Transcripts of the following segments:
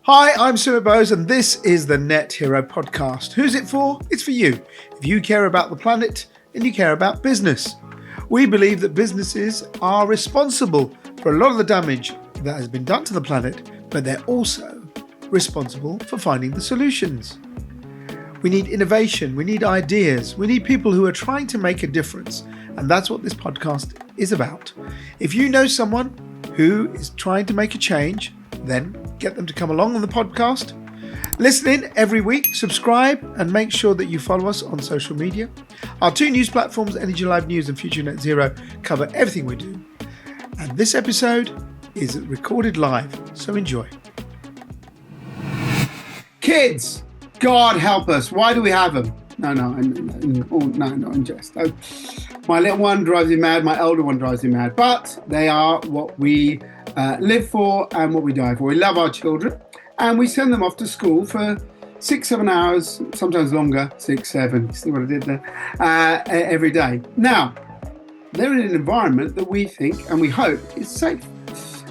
Hi, I'm Sumit Bose, and this is the Net Hero podcast. Who's it for? It's for you. If you care about the planet and you care about business. We believe that businesses are responsible for a lot of the damage that has been done to the planet, but they're also responsible for finding the solutions. We need innovation, we need ideas, we need people who are trying to make a difference, and that's what this podcast is about. If you know someone who is trying to make a change, then get them to come along on the podcast. Listen in every week, subscribe, and make sure that you follow us on social media. Our two news platforms, Energy Live News and Future Net Zero, cover everything we do. And this episode is recorded live, so enjoy. Kids, God help us. Why do we have them? No, not in jest. My little one drives me mad. My older one drives me mad. But they are what we live for and what we die for. We love our children and we send them off to school for 6-7 hours, sometimes longer, 6-7, see what I did there, every day. Now, they're in an environment that we think and we hope is safe.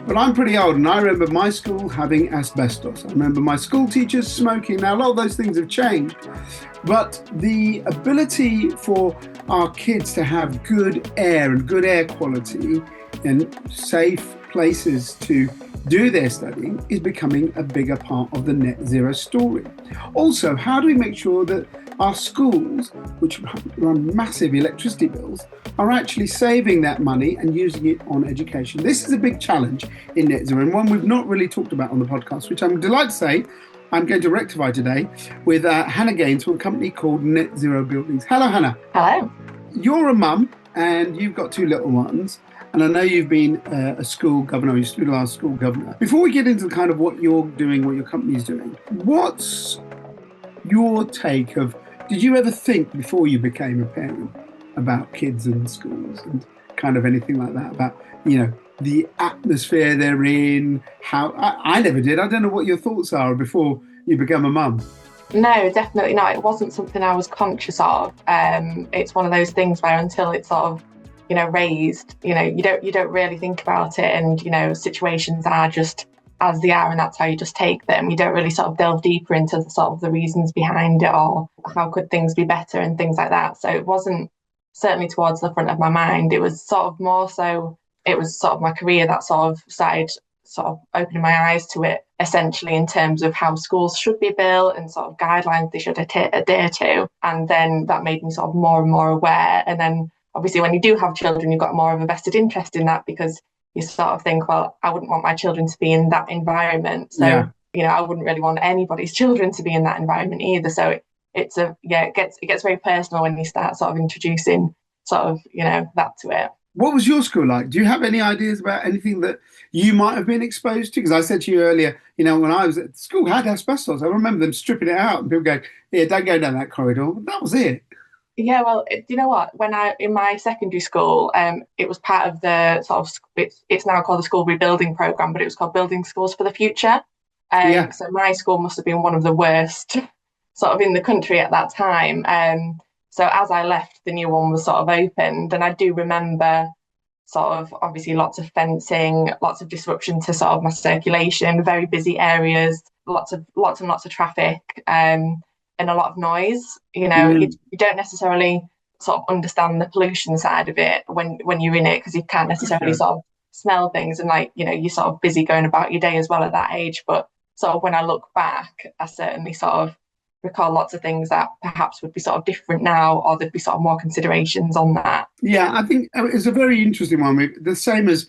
But I'm pretty old and I remember my school having asbestos. I remember my school teachers smoking. Now, a lot of those things have changed. But the ability for our kids to have good air and good air quality and safe places to do their studying is becoming a bigger part of the net zero story. Also, how do we make sure that our schools, which run massive electricity bills, are actually saving that money and using it on education? This is a big challenge in net zero and one we've not really talked about on the podcast, which I'm delighted to say I'm going to rectify today with Hannah Gaines from a company called Net Zero Buildings. Hello, Hannah. Hello. You're a mum and you've got two little ones. And I know you've been a school governor, you stood last school governor. Before we get into kind of what you're doing, what your company's doing, what's your take of, did you ever think before you became a parent about kids and schools and kind of anything like that, about, you know, the atmosphere they're in, how, I never did. I don't know what your thoughts are before you become a mum. No, definitely not. It wasn't something I was conscious of. It's one of those things where until it's sort of, raised, you don't really think about it, and situations are just as they are, and that's how you just take them. You don't really sort of delve deeper into the sort of the reasons behind it, or how could things be better and things like that. So it wasn't certainly towards the front of my mind. It was sort of more so, it was sort of my career that sort of started sort of opening my eyes to it, essentially, in terms of how schools should be built and sort of guidelines they should adhere to. And then that made me sort of more and more aware. And then obviously, when you do have children, you've got more of a vested interest in that, because you sort of think, well, I wouldn't want my children to be in that environment. So, I wouldn't really want anybody's children to be in that environment either. So it gets very personal when you start sort of introducing sort of, that to it. What was your school like? Do you have any ideas about anything that you might have been exposed to? Because I said to you earlier, when I was at school, had asbestos. I remember them stripping it out and people going, yeah, don't go down that corridor. That was it. Yeah, well, you know what? When in my secondary school, it was part of the sort of, it's now called the School Rebuilding Programme, but it was called Building Schools for the Future. So my school must have been one of the worst sort of in the country at that time. So as I left, the new one was sort of opened, and I do remember sort of obviously lots of fencing, lots of disruption to sort of my circulation, very busy areas, lots and lots of traffic. And a lot of noise. You don't necessarily sort of understand the pollution side of it when you're in it, because you can't necessarily sort of smell things, and you're sort of busy going about your day as well at that age. But sort of when I look back, I certainly sort of recall lots of things that perhaps would be sort of different now, or there'd be sort of more considerations on that. Yeah, I think it's a very interesting one. The same as,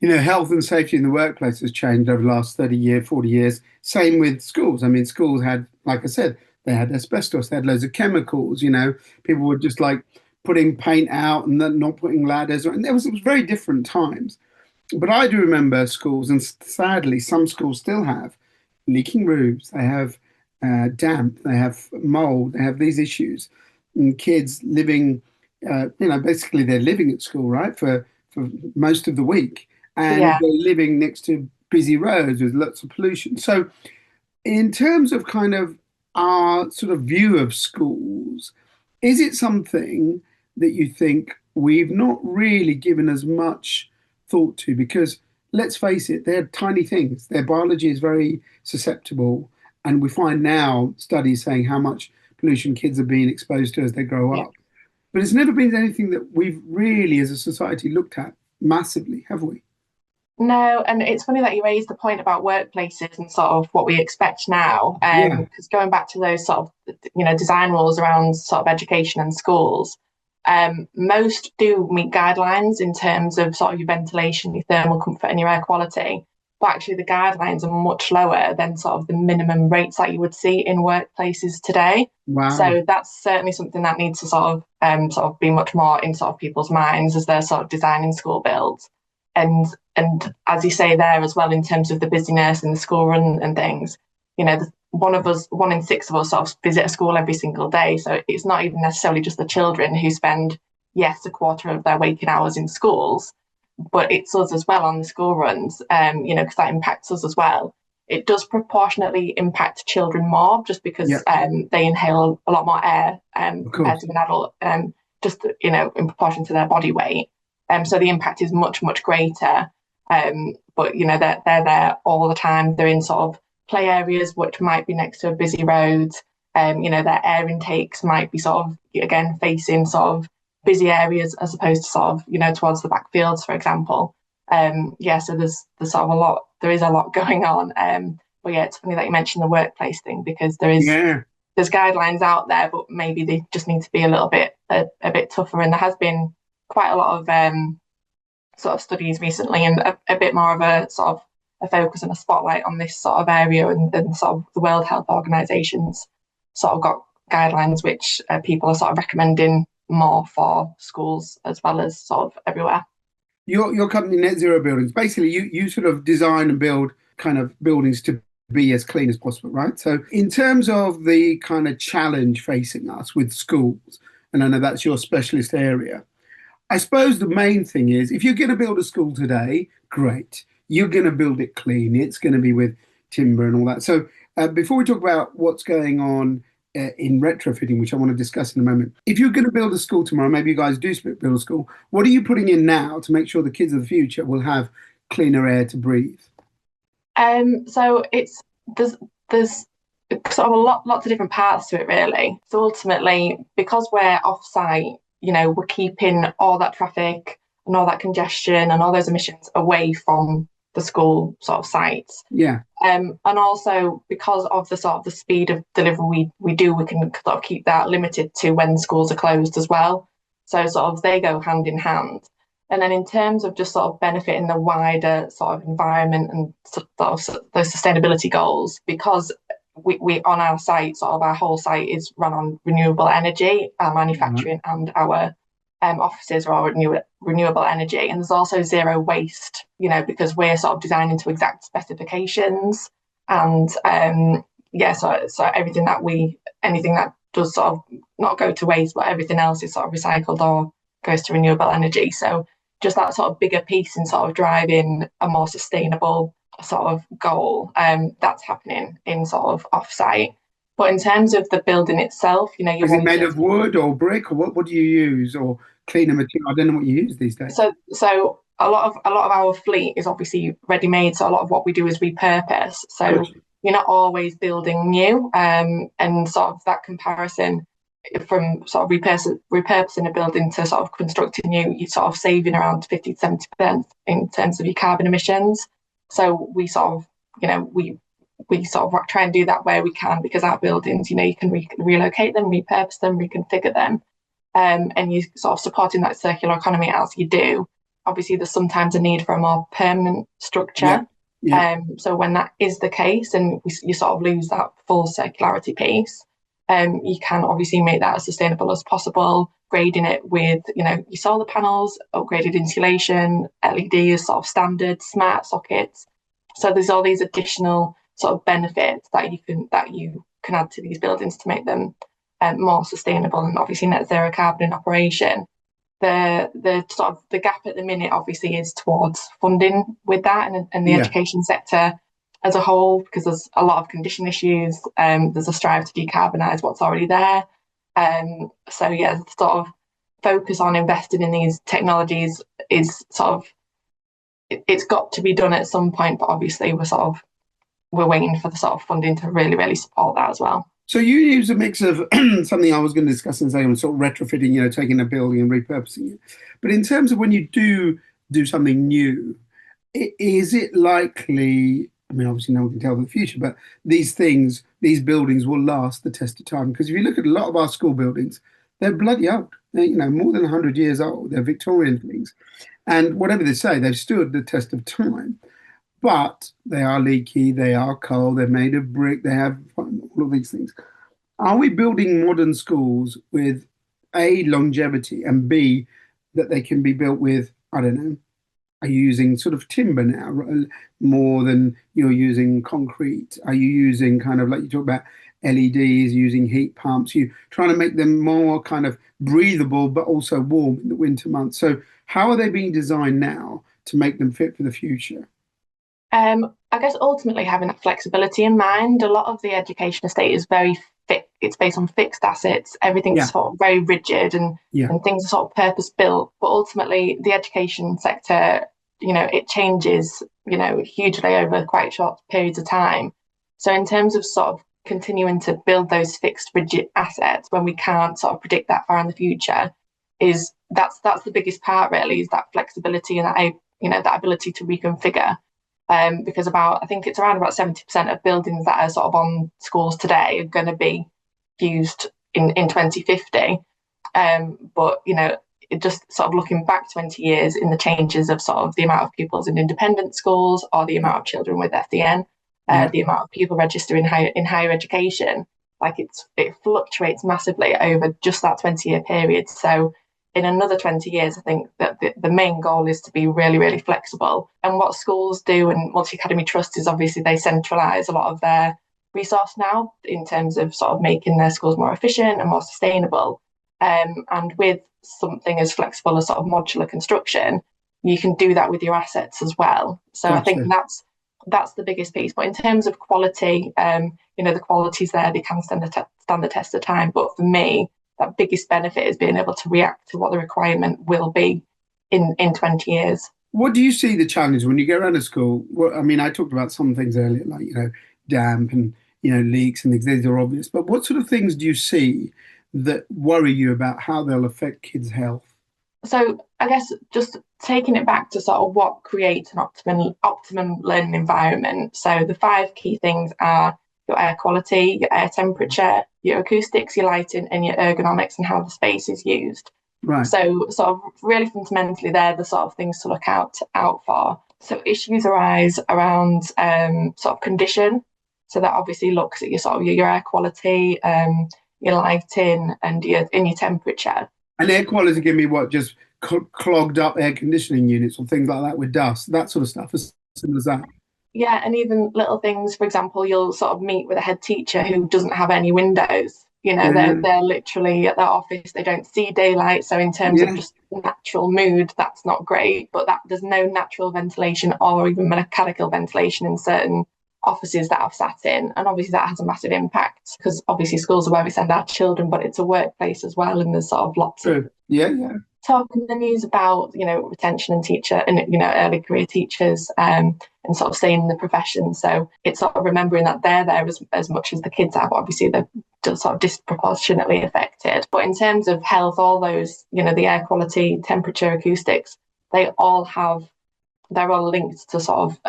health and safety in the workplace has changed over the last 30 years, 40 years. Same with schools. I mean, schools had, like I said, they had asbestos, they had loads of chemicals, people were just like putting paint out and then not putting ladders. And it was very different times. But I do remember schools, and sadly, some schools still have leaking roofs, they have damp, they have mold, they have these issues. And kids living, basically they're living at school, right, for most of the week. And they're living next to busy roads with lots of pollution. So in terms of kind of our sort of view of schools, is it something that you think we've not really given as much thought to? Because let's face it, they're tiny things. Their biology is very susceptible. And we find now studies saying how much pollution kids are being exposed to as they grow Yeah. up. But it's never been anything that we've really, as a society, looked at massively, have we? No, and it's funny that you raised the point about workplaces and sort of what we expect now. Yeah. Because going back to those sort of, design rules around sort of education and schools, most do meet guidelines in terms of sort of your ventilation, your thermal comfort, and your air quality. But actually, the guidelines are much lower than sort of the minimum rates that you would see in workplaces today. Wow. So that's certainly something that needs to sort of be much more in sort of people's minds as they're sort of designing school builds. And as you say there as well, in terms of the busyness and the school run and things, one in six of us sort of visit a school every single day. So it's not even necessarily just the children who spend, yes, a quarter of their waking hours in schools, but it's us as well on the school runs, because that impacts us as well. It does proportionately impact children more just because Yeah, they inhale a lot more air of compared course. to an adult, just, in proportion to their body weight. So the impact is much, much greater. But they're there all the time. They're in sort of play areas which might be next to a busy road. Their air intakes might be sort of again facing sort of busy areas as opposed to sort of towards the backfields, for example. So there's sort of there is a lot going on. But yeah, it's funny that you mentioned the workplace thing because Yeah. there's guidelines out there, but maybe they just need to be a bit tougher. And there has been quite a lot of sort of studies recently, and a bit more of a sort of a focus and a spotlight on this sort of area, and sort of the World Health Organization's sort of got guidelines which people are sort of recommending more for schools as well as sort of everywhere. Your company, Net Zero Buildings, basically you sort of design and build kind of buildings to be as clean as possible, right? So in terms of the kind of challenge facing us with schools, and I know that's your specialist area, I suppose the main thing is if you're going to build a school today, great. You're going to build it clean. It's going to be with timber and all that. So before we talk about what's going on in retrofitting, which I want to discuss in a moment, if you're going to build a school tomorrow, maybe you guys do build a school, what are you putting in now to make sure the kids of the future will have cleaner air to breathe? So there's sort of lots of different parts to it really. So ultimately, because we're off-site, we're keeping all that traffic and all that congestion and all those emissions away from the school sort of sites. Yeah. And also because of the sort of the speed of delivery we can sort of keep that limited to when schools are closed as well. So sort of they go hand in hand. And then in terms of just sort of benefiting the wider sort of environment and sort of those sustainability goals, because we on our site, sort of our whole site is run on renewable energy, our manufacturing and our offices are all renewable energy. And there's also zero waste, because we're sort of designing to exact specifications. And so anything that does sort of not go to waste, but everything else is sort of recycled or goes to renewable energy. So just that sort of bigger piece in sort of driving a more sustainable sort of goal, that's happening in sort of off-site. But in terms of the building itself, you Is it want made to, of wood or brick or what do you use or cleaner material? I don't know what you use these days. so a lot of our fleet is obviously ready-made. So a lot of what we do is repurpose. So Good. you're not always building new, and sort of that comparison from sort of repurposing a building to sort of constructing new, you're sort of saving around 50 to 70% in terms of your carbon emissions. So we sort of, we sort of try and do that where we can, because our buildings, you can relocate them, repurpose them, reconfigure them, and you sort of supporting that circular economy as you do. Obviously, there's sometimes a need for a more permanent Yeah. structure. Yeah. So when that is the case, and you sort of lose that full circularity piece, you can obviously make that as sustainable as possible, grading it with, your solar panels, upgraded insulation, LEDs, sort of standard smart sockets. So there's all these additional sort of benefits that you can add to these buildings to make them more sustainable and obviously net zero carbon in operation. The sort of the gap at the minute obviously is towards funding with that, and the Yeah. education sector as a whole, because there's a lot of condition issues. There's a strive to decarbonise what's already there. So yeah, the sort of focus on investing in these technologies is sort of it's got to be done at some point, but obviously we're waiting for the sort of funding to really, really support that as well. So you use a mix of something I was going to discuss and say, sort of retrofitting, taking a building and repurposing it. But in terms of when you do something new, is it likely? I mean, obviously, no one can tell the future, but these buildings will last the test of time. Because if you look at a lot of our school buildings, they're bloody old. They're, more than 100 years old. They're Victorian things. And whatever they say, they've stood the test of time. But they are leaky, they are cold, they're made of brick, they have all of these things. Are we building modern schools with A, longevity, and B, that they can be built with, I don't know, are you using sort of timber now more than you're using concrete? Are you using kind of like you talk about LEDs, using heat pumps, you trying to make them more kind of breathable but also warm in the winter months? So how are they being designed now to make them fit for the future? I guess ultimately having that flexibility in mind. A lot of the education estate is very fixed. It's based on fixed assets. Everything's sort of very rigid and things are sort of purpose built. But ultimately, the education sector, it changes, hugely over quite short periods of time. So in terms of sort of continuing to build those fixed, rigid assets when we can't sort of predict that far in the future, that's the biggest part really, is that flexibility and that ability to reconfigure. Because I think it's around about 70% of buildings that are sort of on schools today are going to be used in 2050. But, it just sort of looking back 20 years in the changes of sort of the amount of pupils in independent schools or the amount of children with SEN, the amount of people registering in higher education, like it fluctuates massively over just that 20-year period. So in another 20 years, I think that the main goal is to be really, really flexible. And what schools do and Multi Academy Trust is obviously they centralise a lot of their resource now in terms of sort of making their schools more efficient and more sustainable. And with something as flexible as sort of modular construction, you can do that with your assets as well. So gotcha. I think that's the biggest piece. But in terms of quality, the quality's there, they can stand the test of time. But for me, that biggest benefit is being able to react to what the requirement will be in 20 years. What do you see the challenge when you go around a school? Well, I mean, I talked about some things earlier, like, damp and, leaks and things. These are obvious. But what sort of things do you see that worry you about how they'll affect kids' health? So I guess just taking it back to sort of what creates an optimum learning environment. So the 5 key things are your air quality, your air temperature, your acoustics, your lighting, and your ergonomics and how the space is used. Right. So sort of really fundamentally, they're the sort of things to look out for. So issues arise around sort of condition. So that obviously looks at your sort of your air quality, your lighting, and your temperature. And air quality can be what, just clogged up air conditioning units or things like that with dust, that sort of stuff, as simple as that. Yeah, and even little things, for example, you'll sort of meet with a head teacher who doesn't have any windows. They're literally at their office, they don't see daylight. So in terms of just natural mood, that's not great. But there's no natural ventilation or even mechanical ventilation in certain offices that I've sat in. And obviously that has a massive impact because obviously schools are where we send our children, but it's a workplace as well. And there's sort of lots of talk in the news about, retention and teacher and, early career teachers and sort of staying in the profession. So it's sort of remembering that they're there as much as the kids are, but obviously they're just sort of disproportionately affected. But in terms of health, all those, the air quality, temperature, acoustics, they're all linked to sort of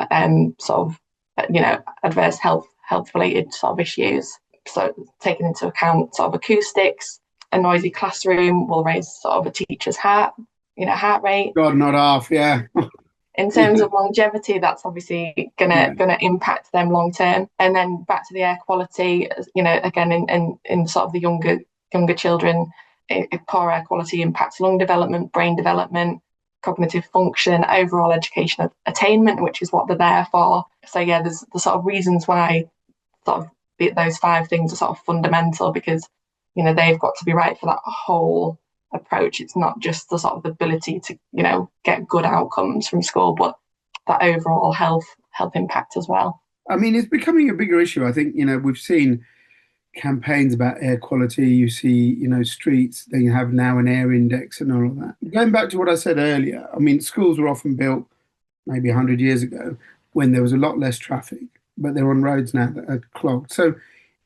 adverse health related sort of issues. So taking into account sort of acoustics, a noisy classroom will raise sort of a teacher's heart rate. God, not half, yeah. In terms of longevity, that's obviously gonna impact them long term. And then back to the air quality, again in sort of the younger children, poor air quality impacts lung development, brain development, cognitive function, overall education attainment, which is what they're there for. So yeah, there's the sort of reasons why sort of those 5 things are sort of fundamental, because they've got to be right for that whole approach. It's not just the sort of ability to get good outcomes from school, but that overall health impact as well. I mean, it's becoming a bigger issue. I think we've seen campaigns about air quality. You see streets, they have now an air index and all of that. Going back to what I said earlier, I mean, schools were often built maybe 100 years ago, when there was a lot less traffic, but they're on roads now that are clogged. So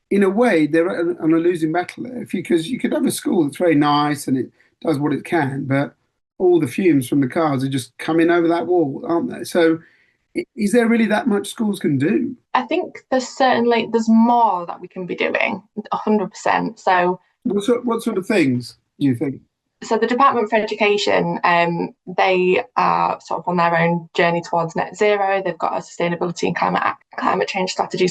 in a way, they're on a losing battle there. Because you could have a school that's very nice and it does what it can, but all the fumes from the cars are just coming over that wall, aren't they? So is there really that much schools can do? I think there's more that we can be doing, 100%. So What sort of things do you think? so the Department for Education, they are sort of on their own journey towards net zero. They've got a sustainability and climate change strategy,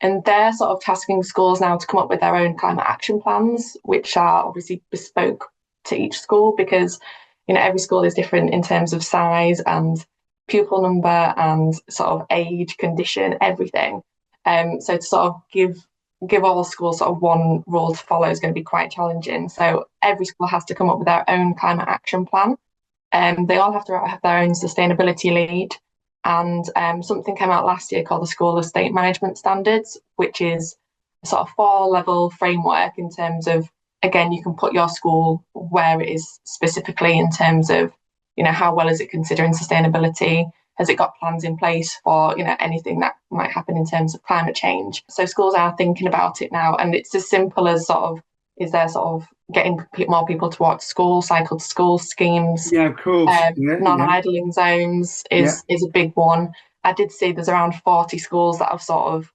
and they're sort of tasking schools now to come up with their own climate action plans, which are obviously bespoke to each school, because every school is different in terms of size and pupil number and sort of age, condition, everything. So to sort of give all schools sort of one rule to follow is going to be quite challenging. So every school has to come up with their own climate action plan. They all have to have their own sustainability lead. And something came out last year called the School Estate Management Standards, which is a sort of 4-level framework in terms of, again, you can put your school where it is specifically in terms of, how well is it considering sustainability? Has it got plans in place for, anything that might happen in terms of climate change? So schools are thinking about it now, and it's as simple as is there getting more people to walk to school, cycle to school schemes. Yeah, of course. Non-idling zones is a big one. I did see there's around 40 schools that have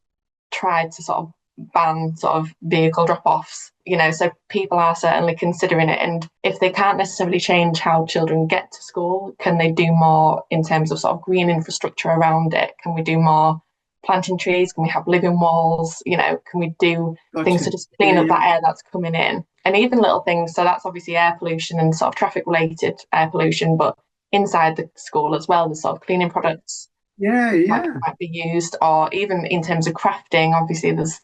tried to ban vehicle drop-offs. So people are certainly considering it. And if they can't necessarily change how children get to school, can they do more in terms of green infrastructure around it? Can we do more planting trees? Can we have living walls? Can we do things to just clean up that air that's coming in? And even little things, so that's obviously air pollution and traffic related air pollution, but inside the school as well, the cleaning products might be used, or even in terms of crafting, obviously there's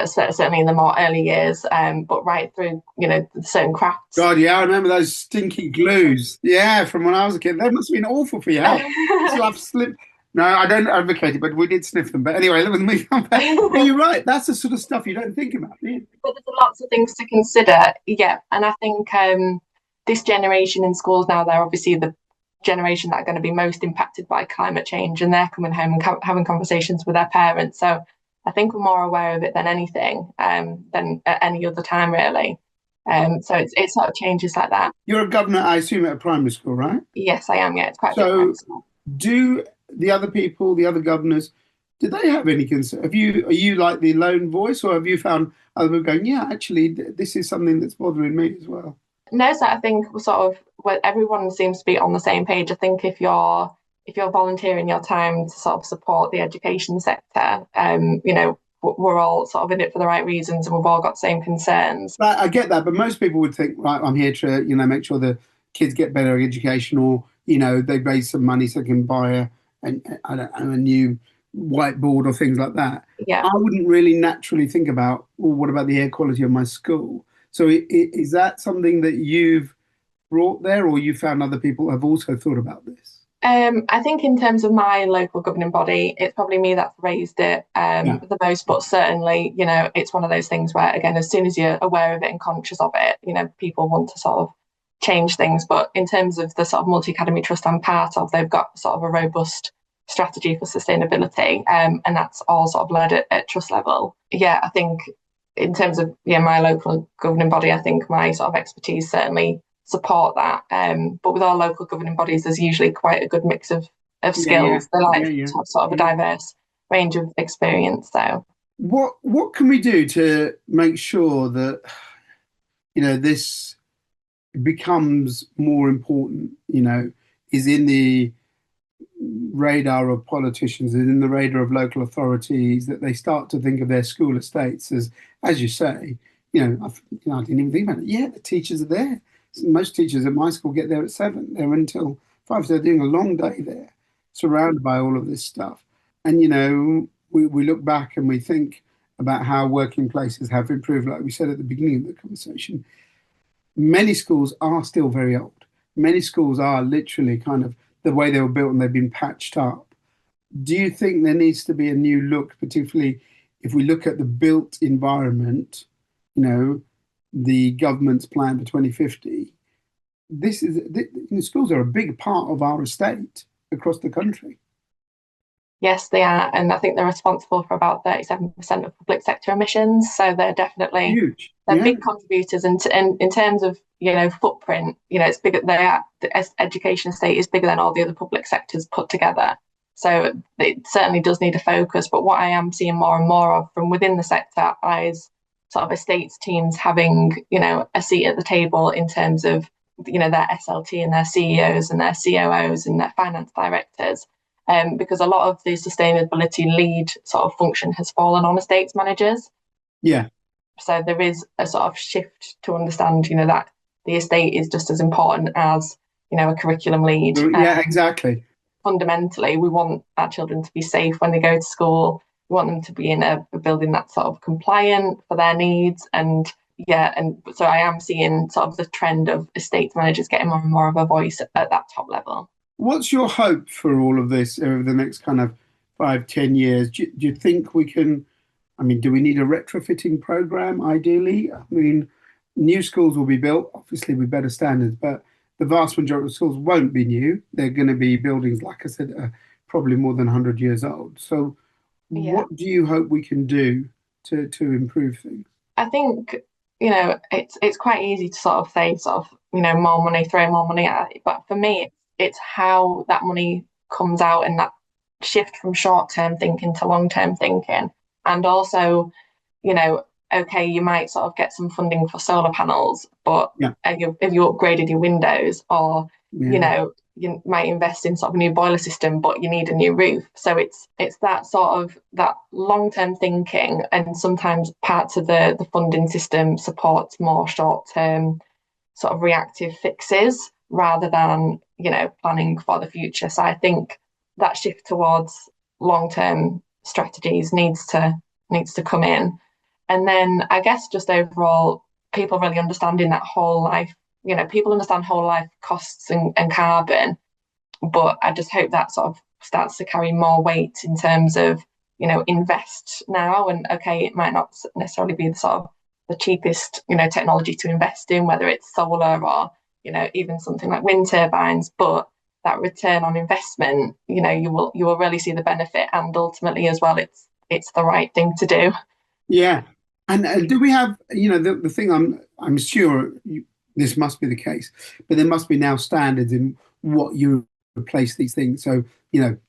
certainly in the more early years, but right through, certain crafts. God, yeah, I remember those stinky glues. Yeah, from when I was a kid. That must have been awful for your health. No, I don't advocate it, but we did sniff them. But anyway, let me come back. Well, you're right. That's the sort of stuff you don't think about, do you? But there's lots of things to consider. Yeah, and I think this generation in schools now, they're obviously the generation that are going to be most impacted by climate change, and they're coming home and having conversations with their parents. So I think we're more aware of it than anything, than at any other time, really. So it sort of changes like that. You're a governor, I assume, at a primary school, right? Yes, I am. Yeah, it's quite a big So primary school. do the other people, the other governors, do they have any concern? Are you like the lone voice, or have you found other people going, yeah, actually, this is something that's bothering me as well? No, so I think everyone seems to be on the same page. I think if you're volunteering your time to support the education sector, we're all in it for the right reasons, and we've all got the same concerns. I get that, but most people would think, right, I'm here to make sure the kids get better education, or they raise some money so they can buy a new whiteboard or things like that. Yeah, I wouldn't really naturally think about, well, what about the air quality of my school? So is that something that you've brought there, or you found other people have also thought about this? I think in terms of my local governing body, it's probably me that's raised it the most, but certainly, it's one of those things where, again, as soon as you're aware of it and conscious of it, people want to change things. But in terms of the multi-academy trust I'm part of, they've got a robust strategy for sustainability, and that's all led at trust level. Yeah, I think in terms of my local governing body, I think my expertise certainly support that. But with our local governing bodies, there's usually quite a good mix of skills. They like to have a diverse range of experience. So what can we do to make sure that this becomes more important, is in the radar of politicians, is in the radar of local authorities, that they start to think of their school estates as you say, I didn't even think about it. Yeah, the teachers are there. Most teachers at my school get there at 7. They're until 5. So they're doing a long day there, surrounded by all of this stuff. And, we look back and we think about how working places have improved. Like we said at the beginning of the conversation, many schools are still very old. Many schools are literally kind of the way they were built, and they've been patched up. Do you think there needs to be a new look, particularly if we look at the built environment, the government's plan for 2050? Schools are a big part of our estate. across the country. Yes, they are, and I think they're responsible for about 37% of public sector emissions. So Huge. they're Yeah. big contributors, and in terms of footprint, it's bigger. The education estate is bigger than all the other public sectors put together. So it certainly does need a focus. But what I am seeing more and more of from within the sector is sort of estates teams having a seat at the table in terms of their SLT and their CEOs and their COOs and their finance directors. Because a lot of the sustainability lead sort of function has fallen on estates managers. Yeah. So there is a sort of shift to understand, that the estate is just as important as, a curriculum lead. Yeah, exactly. Fundamentally, we want our children to be safe when they go to school. We want them to be in a building that's sort of compliant for their needs. And so I am seeing sort of the trend of estates managers getting more and more of a voice at that top level. What's your hope for all of this over the next kind of 5, 10 years? Do you think we can, do we need a retrofitting program ideally? New schools will be built, obviously with better standards, but the vast majority of schools won't be new. They're going to be buildings, like I said, probably more than 100 years old. So what do you hope we can do to improve things? I think, it's quite easy to sort of say more money, throw more money at it. But for me, it's how that money comes out and that shift from short-term thinking to long-term thinking. And also, okay, you might sort of get some funding for solar panels, but if you upgraded your windows or, you might invest in sort of a new boiler system, but you need a new roof. So it's that sort of that long-term thinking, and sometimes parts of the funding system supports more short-term sort of reactive fixes rather than, planning for the future. So I think that shift towards long-term strategies needs to come in. And then I guess just overall, people really understanding that whole life, people understand whole life costs and carbon, but I just hope that sort of starts to carry more weight in terms of, invest now. And okay, it might not necessarily be the sort of the cheapest, technology to invest in, whether it's solar or, even something like wind turbines, but that return on investment, you will really see the benefit, and ultimately as well, it's the right thing to do. Yeah. And do we have, the thing I'm sure this must be the case, but there must be now standards in what you replace these things. So,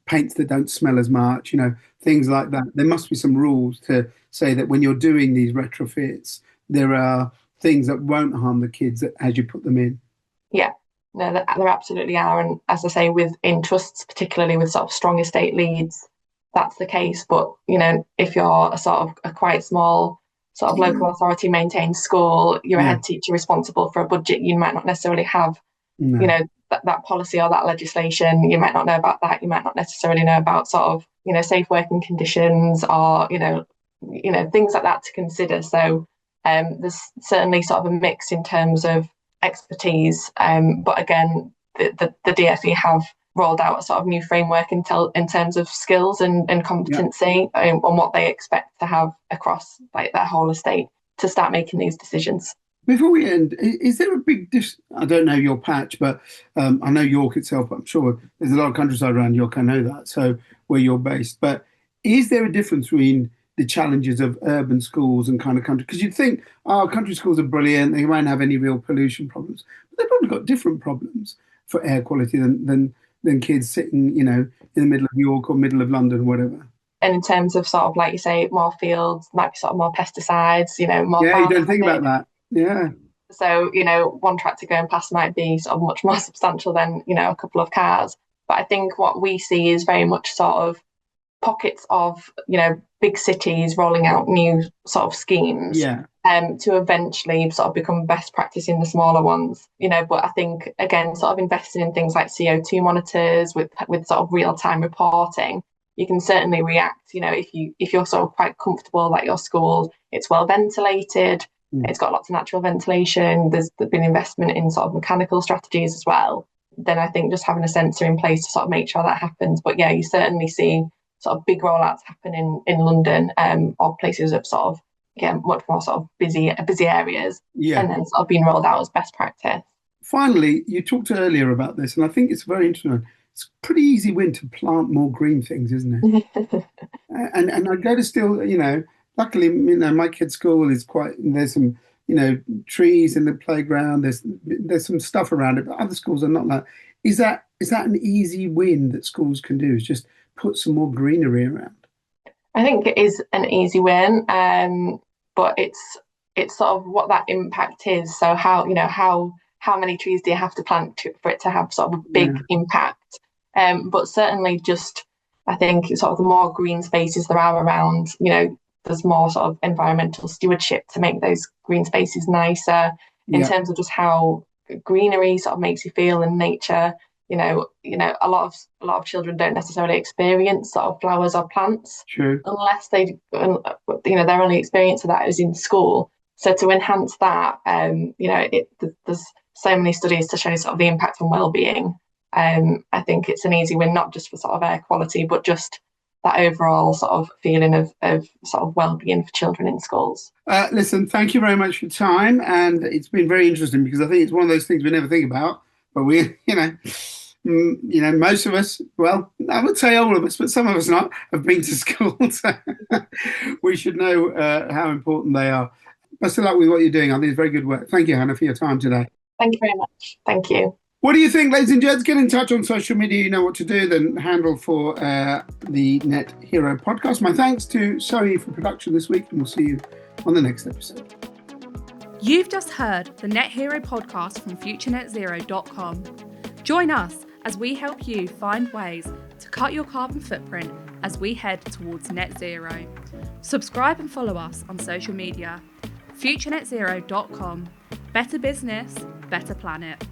paints that don't smell as much, things like that. There must be some rules to say that when you're doing these retrofits, there are things that won't harm the kids as you put them in. Yeah, no, there absolutely are. And as I say, within trusts, particularly with sort of strong estate leads, that's the case. But, if you're a sort of a quite small sort of local authority maintained school, you're a head teacher responsible for a budget, you might not necessarily have, that policy or that legislation. You might not know about that. You might not necessarily know about sort of, safe working conditions or, things like that to consider. So there's certainly sort of a mix in terms of expertise. But again, the DfE have rolled out a sort of new framework in terms of skills and competency on what they expect to have across like their whole estate to start making these decisions. Before we end, is there a big I don't know your patch, but I know York itself, but I'm sure there's a lot of countryside around York, I know that, so where you're based. But is there a difference between the challenges of urban schools and kind of country? Because you'd think, country schools are brilliant, they won't have any real pollution problems. But they've probably got different problems for air quality than kids sitting, in the middle of York or middle of London, whatever. And in terms of sort of, like you say, more fields, might be sort of more pesticides, more. Yeah, you don't think about that. Yeah. So, one tractor going past might be sort of much more substantial than, a couple of cars. But I think what we see is very much sort of pockets of, big cities rolling out new sort of schemes. Yeah. To eventually sort of become best practice in the smaller ones, but I think again, sort of investing in things like CO2 monitors with sort of real-time reporting, you can certainly react, if you're sort of quite comfortable that your school, it's well ventilated, it's got lots of natural ventilation, there's been investment in sort of mechanical strategies as well, then I think just having a sensor in place to sort of make sure that happens. But yeah, you certainly see sort of big rollouts happen in London, or places of sort of much more sort of busy areas, and then sort of being rolled out as best practice. Finally, you talked earlier about this, and I think it's very interesting. it's a pretty easy win to plant more green things, isn't it? And I go to still, luckily, my kid's school is there's some, trees in the playground. There's some stuff around it, but other schools are not like. Is that an easy win that schools can do? Is just put some more greenery around? I think it is an easy win, but it's sort of what that impact is. So how many trees do you have to plant for it to have sort of a big impact? But certainly just, I think sort of the more green spaces there are around, there's more sort of environmental stewardship to make those green spaces nicer in terms of just how greenery sort of makes you feel in nature. A lot of children don't necessarily experience sort of flowers or plants. True. Unless their only experience of that is in school. So to enhance that, there's so many studies to show sort of the impact on well-being. I think it's an easy win, not just for sort of air quality, but just that overall sort of feeling of sort of well-being for children in schools. Listen, thank you very much for your time, and it's been very interesting because I think it's one of those things we never think about, but we, most of us, well, I would say all of us, but some of us not, have been to school, so we should know how important they are. Best of luck with what you're doing. I think it's very good work. Thank you, Hannah, for your time today. Thank you very much. Thank you. What do you think, ladies and gents? Get in touch on social media. You know what to do. The handle for the Net Hero podcast. My thanks to Zoe for production this week, and we'll see you on the next episode. You've just heard the Net Hero podcast from FutureNetZero.com. Join us as we help you find ways to cut your carbon footprint as we head towards net zero. Subscribe and follow us on social media. FutureNetZero.com. Better business, better planet.